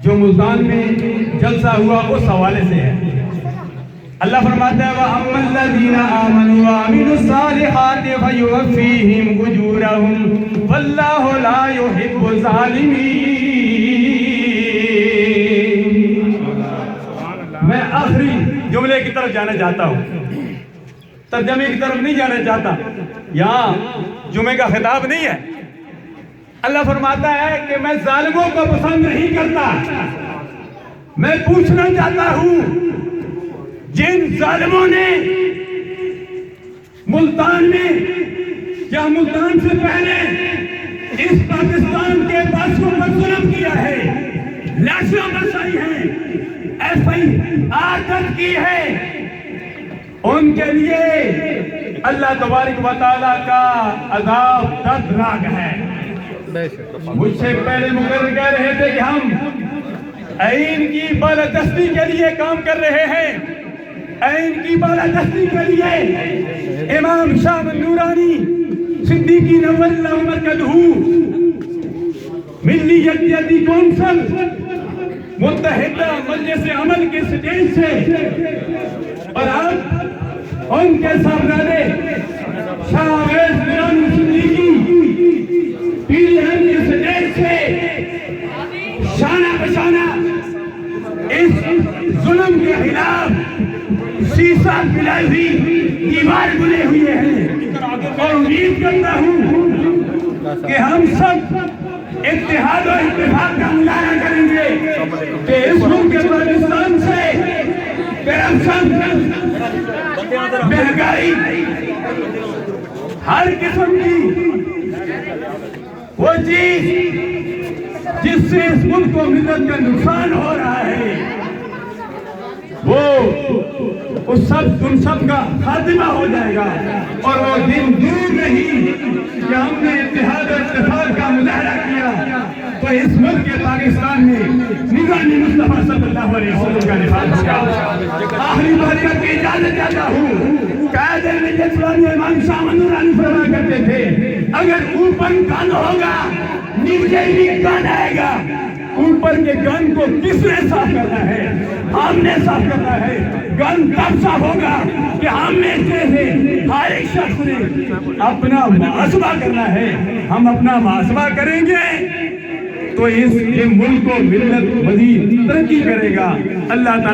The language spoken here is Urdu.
جو ملتان میں جلسہ ہوا اس حوالے سے ہے۔ اللہ فرماتا ہے وَأَمَّا الَّذِينَ آمَنُوا وَعَمِلُوا الصَّالِحَاتِ فَيُوَفِّيهِمْ أُجُورَهُمْ وَاللَّهُ لَا يُحِبُّ الظَّالِمِينَ۔ میں آخری جملے کی طرف جانا چاہتا ہوں، ترجمے کی طرف نہیں جانا چاہتا، یہاں جمعے کا خطاب نہیں ہے۔ اللہ فرماتا ہے کہ میں ظالموں کو پسند نہیں کرتا۔ میں پوچھنا چاہتا ہوں جن ظالموں نے ملتان میں یا ملتان سے پہلے اس پاکستان کے باشندوں پر ظلم کیا ہے، لاشیں برسائی ہیں، FIR درج کی ہے، ان کے لیے اللہ تبارک و تعالیٰ کا عذاب دردناک ہے۔ مجھ سے پہلے مقرر کہہ رہے تھے کہ ہم آئین کی بالادستی کے لیے کام کر رہے ہیں، آئین کی بالادستی کے لیے امام شاہ نورانی صدیقی نور اللہ مرکزہ ملی یکجہتی کونسل متحدہ مجلس عمل کے سٹیج سے اور اب ان کے صاحبزادے شاہ اویس نورانی صدیقی PDM کے سٹیج سے شانہ بشانہ اس ظلم کے خلاف سیسا پلائی ہوئی دیوار بنے ہوئے ہیں، اور امید کرتا ہوں کہ ہم سب اتحاد و اتفاق کا مظاہرہ کریں گے کہ اس ملک کے پاکستان سے کرپشن، مہنگائی، ہر قسم کی وہ چیز جس سے اس ملک کو ملت کا نقصان ہو رہا ہے، وہ ان سب کا خاتمہ ہو جائے گا، اور وہ دن دور نہیں کہ ہم نے اتحاد و اتفاق کا مظاہرہ کیا تو اس ملک کے پاکستان میں نظام مصطفیٰ صلی اللہ علیہ وسلم کا نفاذ ہوگا۔ آخری بات کر کے اجازت چاہتا ہوں، قائد ملت اسلامی امام شاہ نورانی فرمایا کرتے تھے اگر اوپر گن ہوگا نیچے بھی گن آئے گا۔ اوپر کے گن کو کس نے صاف کرنا ہے؟ ہم نے صاف کرنا ہے۔ گن تب صاف ہوگا کہ ہم میں سے ہر ایک شخص نے اپنا محاسبہ کرنا ہے۔ ہم اپنا محاسبہ کریں گے تو اس ملک کو ملت مزید ترقی کرے گا۔ اللہ تعالیٰ